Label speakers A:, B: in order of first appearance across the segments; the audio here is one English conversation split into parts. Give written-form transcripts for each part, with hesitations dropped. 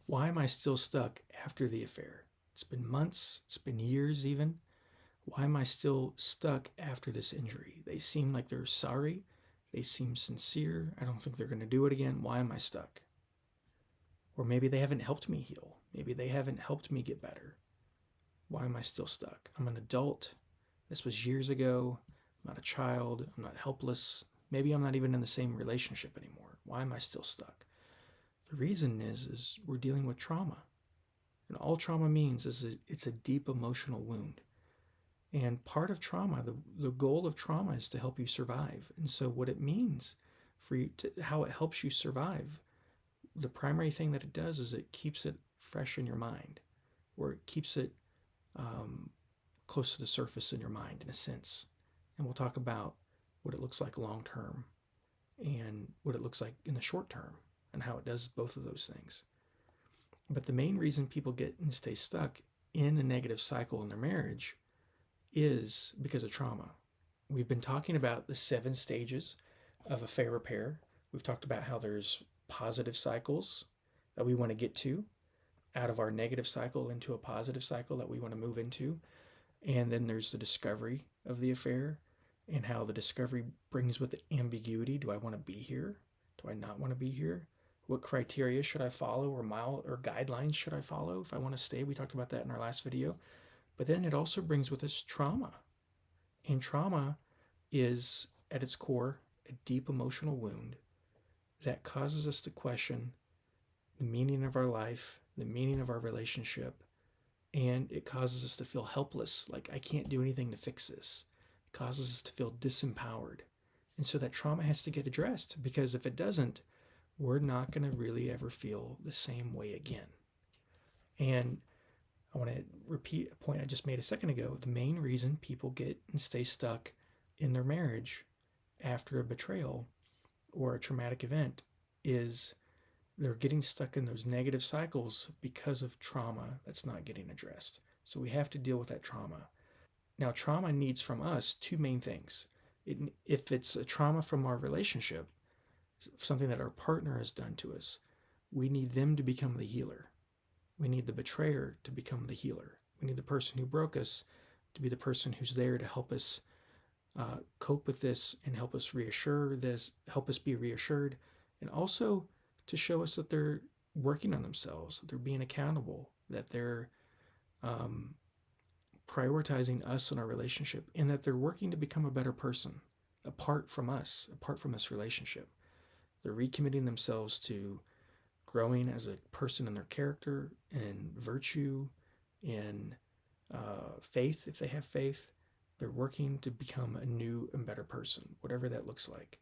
A: Why am I still stuck after the affair? It's been months, it's been years even. Why am I still stuck after this injury? They seem like they're sorry. They seem sincere. I don't think they're going to do it again. Why am I stuck? Or maybe they haven't helped me heal. Maybe they haven't helped me get better. Why am I still stuck? I'm an adult. This was years ago. I'm not a child. I'm not helpless. Maybe I'm not even in the same relationship anymore. Why am I still stuck? The reason is we're dealing with trauma. And all trauma means is it's a deep emotional wound. And part of trauma, the goal of trauma is to help you survive. And so what it means for you to how it helps you survive, the primary thing that it does is it keeps it fresh in your mind, or it keeps it um, close to the surface in your mind in a sense. And we'll talk about what it looks like long term and what it looks like in the short term and how it does both of those things. But the main reason people get and stay stuck in the negative cycle in their marriage is because of trauma. We've been talking about the 7 stages of affair repair. We've talked about how there's positive cycles that we want to get to, out of our negative cycle into a positive cycle that we want to move into. And then there's the discovery of the affair and how the discovery brings with it ambiguity. Do I want to be here? Do I not want to be here? What criteria should I follow, or guidelines should I follow if I want to stay? We talked about that in our last video. But then it also brings with us trauma. And trauma is, at its core, a deep emotional wound that causes us to question the meaning of our life, the meaning of our relationship, and it causes us to feel helpless, like I can't do anything to fix this. It causes us to feel disempowered. And so that trauma has to get addressed, because if it doesn't, we're not going to really ever feel the same way again. And I want to repeat a point I just made a second ago. The main reason people get and stay stuck in their marriage after a betrayal or a traumatic event is they're getting stuck in those negative cycles because of trauma that's not getting addressed. So we have to deal with that trauma. Now, trauma needs from us 2 main things. If it's a trauma from our relationship, something that our partner has done to us, we need them to become the healer. We need the betrayer to become the healer. We need the person who broke us to be the person who's there to help us cope with this and help us help us be reassured, and also to show us that they're working on themselves, that they're being accountable, that they're prioritizing us in our relationship, and that they're working to become a better person apart from this relationship. They're recommitting themselves to growing as a person in their character and virtue, in faith, if they have faith. They're working to become a new and better person, whatever that looks like.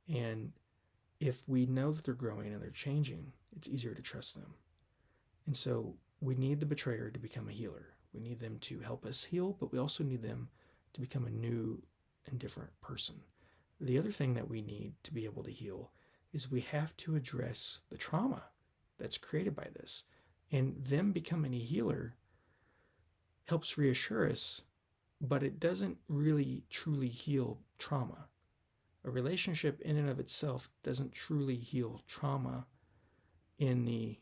A: And if we know that they're growing and they're changing, it's easier to trust them. And so we need the betrayer to become a healer. We need them to help us heal, but we also need them to become a new and different person. The other thing that we need to be able to heal is we have to address the trauma that's created by this. And them becoming a healer helps reassure us, but it doesn't really truly heal trauma. A relationship in and of itself doesn't truly heal trauma in the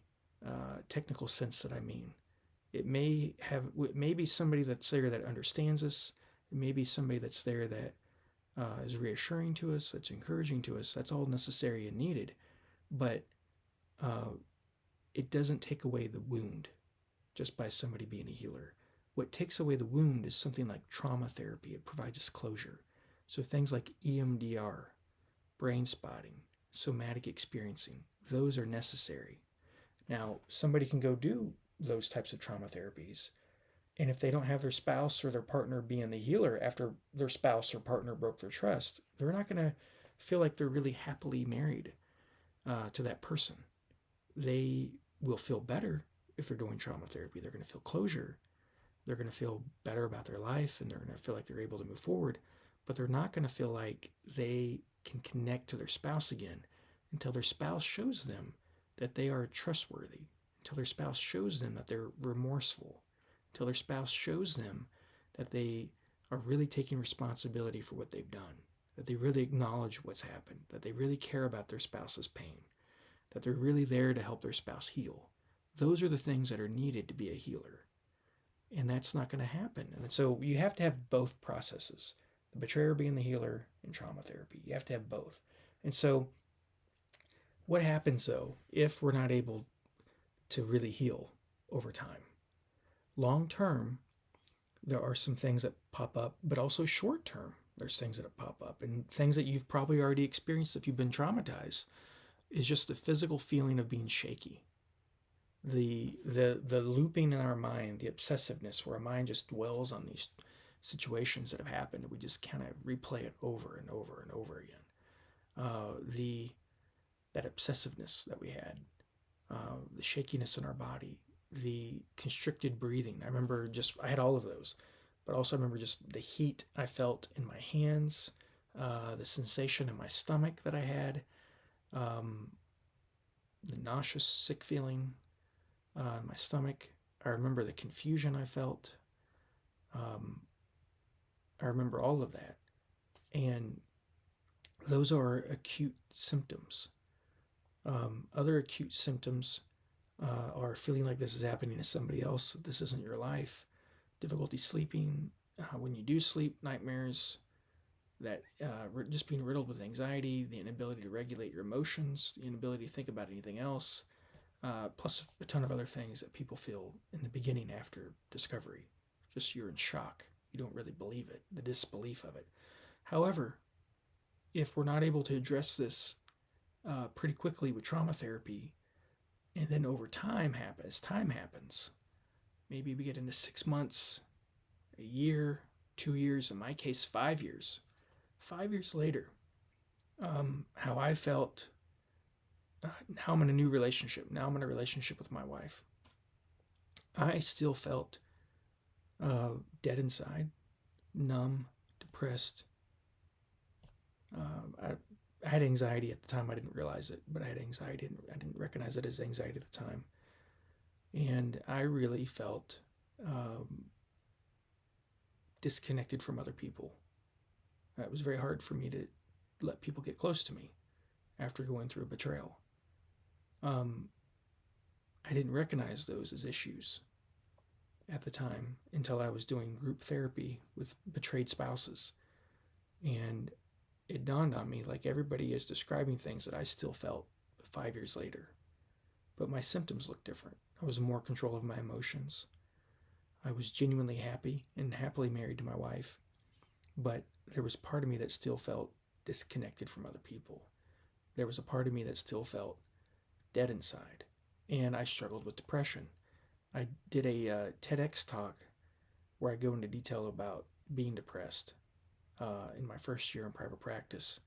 A: technical sense that I mean. It may be somebody that's there that understands us. It may be somebody that's there that is reassuring to us, that's encouraging to us. That's all necessary and needed. But it doesn't take away the wound just by somebody being a healer. What takes away the wound is something like trauma therapy. It provides us closure. So things like EMDR, brain spotting, somatic experiencing, those are necessary. Now, somebody can go do those types of trauma therapies, and if they don't have their spouse or their partner being the healer after their spouse or partner broke their trust, they're not going to feel like they're really happily married to that person. They will feel better if they're doing trauma therapy. They're going to feel closure. They're going to feel better about their life, and they're going to feel like they're able to move forward, but they're not going to feel like they can connect to their spouse again until their spouse shows them that they are trustworthy, until their spouse shows them that they're remorseful, until their spouse shows them that they are really taking responsibility for what they've done, that they really acknowledge what's happened, that they really care about their spouse's pain, that they're really there to help their spouse heal. Those are the things that are needed to be a healer. And that's not going to happen. And so you have to have both processes, the betrayer being the healer and trauma therapy. You have to have both. And so, what happens though if we're not able to really heal over time? Long term, there are some things that pop up, but also short term, there's things that pop up, and things that you've probably already experienced if you've been traumatized is just the physical feeling of being shaky. The looping in our mind, the obsessiveness, where our mind just dwells on these situations that have happened, and we just kind of replay it over and over and over again. The that obsessiveness that we had, the shakiness in our body, the constricted breathing. I had all of those, but also I remember just the heat I felt in my hands, the sensation in my stomach that I had, um, the nauseous, sick feeling in my stomach. I remember the confusion I felt. Um, I remember all of that. And those are acute symptoms. Other acute symptoms are feeling like this is happening to somebody else, this isn't your life, difficulty sleeping, when you do sleep, nightmares, that just being riddled with anxiety, the inability to regulate your emotions, the inability to think about anything else, plus a ton of other things that people feel in the beginning after discovery. Just you're in shock. You don't really believe it, the disbelief of it. However, if we're not able to address this pretty quickly with trauma therapy, and then over time as time happens, maybe we get into 6 months, a year, 2 years, in my case, 5 years. 5 years later, how I felt. Now I'm in a new relationship. Now I'm in a relationship with my wife. I still felt dead inside, numb, depressed. I had anxiety at the time. I didn't realize it, but I had anxiety. I didn't recognize it as anxiety at the time. And I really felt disconnected from other people. It was very hard for me to let people get close to me after going through a betrayal. I didn't recognize those as issues at the time until I was doing group therapy with betrayed spouses. And it dawned on me, like everybody is describing things that I still felt 5 years later. But my symptoms looked different. I was in more control of my emotions. I was genuinely happy and happily married to my wife. But there was part of me that still felt disconnected from other people. There was a part of me that still felt dead inside. And I struggled with depression. I did a TEDx talk where I go into detail about being depressed in my first year in private practice.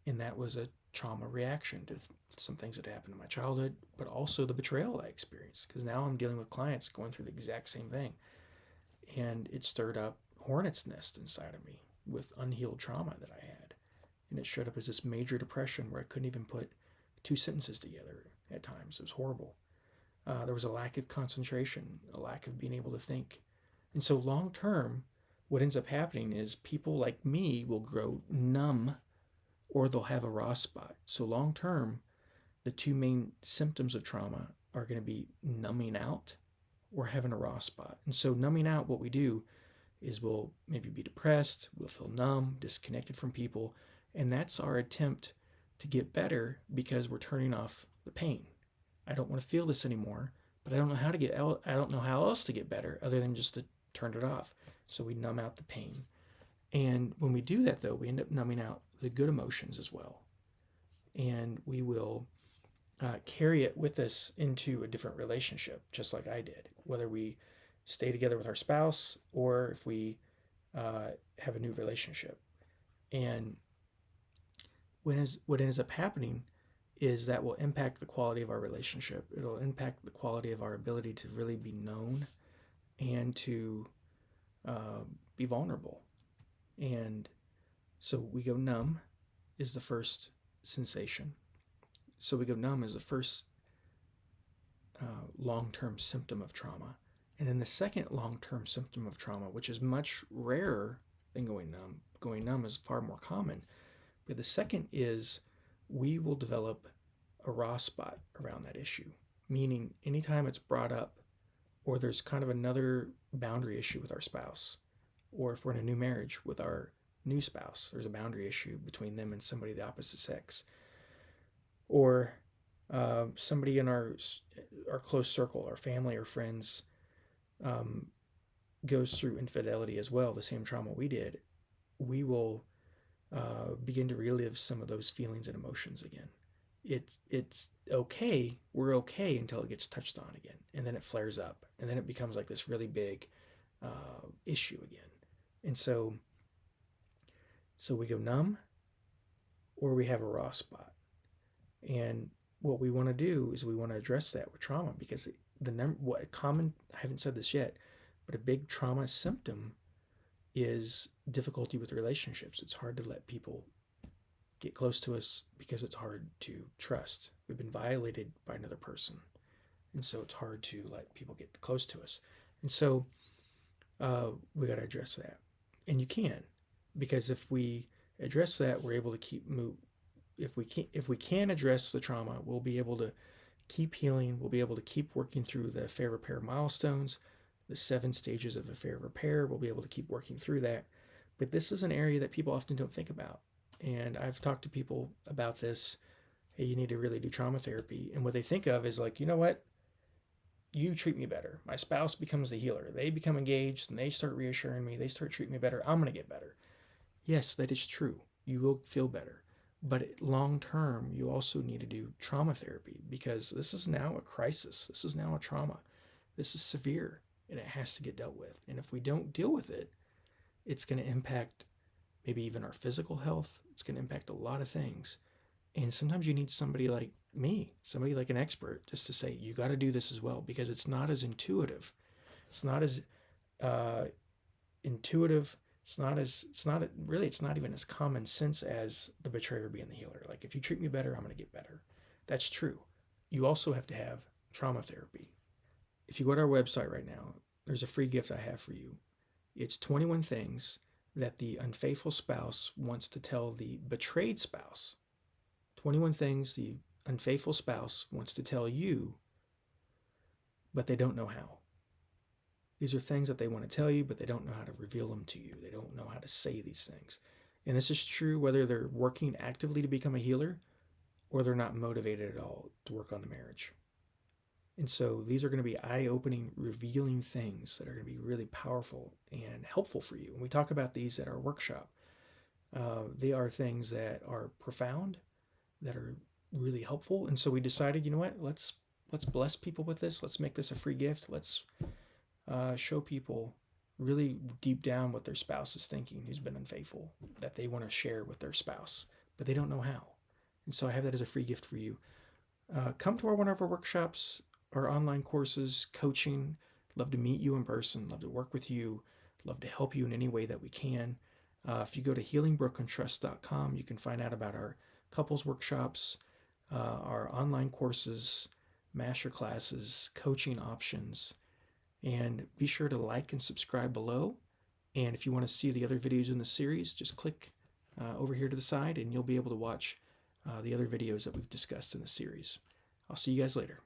A: And that was a trauma reaction to some things that happened in my childhood, but also the betrayal I experienced. Because now I'm dealing with clients going through the exact same thing. And it stirred up hornet's nest inside of me with unhealed trauma that I had. And it showed up as this major depression where I couldn't even put 2 sentences together at times. It was horrible. There was a lack of concentration, a lack of being able to think. And so long term, what ends up happening is people like me will grow numb or they'll have a raw spot. So long term, the 2 main symptoms of trauma are going to be numbing out or having a raw spot. And so numbing out, what we do is we'll maybe be depressed, we'll feel numb, disconnected from people, and that's our attempt to get better because we're turning off the pain. I don't want to feel this anymore, but I don't know how else to get better other than just to turn it off. So we numb out the pain. And when we do that, though, we end up numbing out the good emotions as well. And we will carry it with us into a different relationship, just like I did, whether we stay together with our spouse or if we have a new relationship. And what ends up happening is that will impact the quality of our relationship. It'll impact the quality of our ability to really be known and to be vulnerable. And so we go numb is the first sensation. So we go numb is the first long-term symptom of trauma. And then the second long-term symptom of trauma, which is much rarer than going numb is far more common. But the second is we will develop a raw spot around that issue. meaning anytime it's brought up or there's kind of another boundary issue with our spouse, or if we're in a new marriage with our new spouse, there's a boundary issue between them and somebody of the opposite sex, or somebody in our close circle, our family or friends, um, goes through infidelity as well, the same trauma we did, we will begin to relive some of those feelings and emotions again. It's okay. We're okay until it gets touched on again, and then it flares up, and then it becomes like this really big issue again. And so we go numb, or we have a raw spot. And what we want to do is we want to address that with trauma, because what common, I haven't said this yet, but a big trauma symptom is difficulty with relationships. It's hard to let people get close to us because it's hard to trust. We've been violated by another person, and so it's hard to let people get close to us. And so we got to address that, and you can, because if we address that, we're able to keep move. If we can address the trauma, we'll be able to keep healing. We'll be able to keep working through the affair repair milestones, the 7 stages of affair repair. We'll be able to keep working through that. But this is an area that people often don't think about. And I've talked to people about this. Hey, you need to really do trauma therapy. And what they think of is like, you know what? You treat me better. My spouse becomes the healer. They become engaged and they start reassuring me. They start treating me better. I'm going to get better. Yes, that is true. You will feel better. But long term, you also need to do trauma therapy, because this is now a crisis. This is now a trauma. This is severe, and it has to get dealt with. And if we don't deal with it, it's going to impact maybe even our physical health. It's going to impact a lot of things. And sometimes you need somebody like me, somebody like an expert, just to say, you got to do this as well, because it's not as intuitive. It's not as intuitive. It's not even as common sense as the betrayer being the healer. Like, if you treat me better, I'm going to get better. That's true. You also have to have trauma therapy. If you go to our website right now, there's a free gift I have for you. It's 21 things that the unfaithful spouse wants to tell the betrayed spouse. 21 things the unfaithful spouse wants to tell you, but they don't know how. These are things that they want to tell you, but they don't know how to reveal them to you. They don't know how to say these things. And this is true whether they're working actively to become a healer or they're not motivated at all to work on the marriage. And so these are going to be eye-opening, revealing things that are going to be really powerful and helpful for you. And we talk about these at our workshop. They are things that are profound, that are really helpful. And so we decided, you know what, let's bless people with this. Let's make this a free gift. Let's show people really deep down what their spouse is thinking, who's been unfaithful, that they want to share with their spouse, but they don't know how. And so I have that as a free gift for you. Come to one of our workshops, our online courses, coaching. Love to meet you in person, love to work with you, love to help you in any way that we can. If you go to healingbrokentrust.com, you can find out about our couples workshops, our online courses, master classes, coaching options. And be sure to like and subscribe below. And if you want to see the other videos in the series, just click over here to the side and you'll be able to watch the other videos that we've discussed in the series. I'll see you guys later.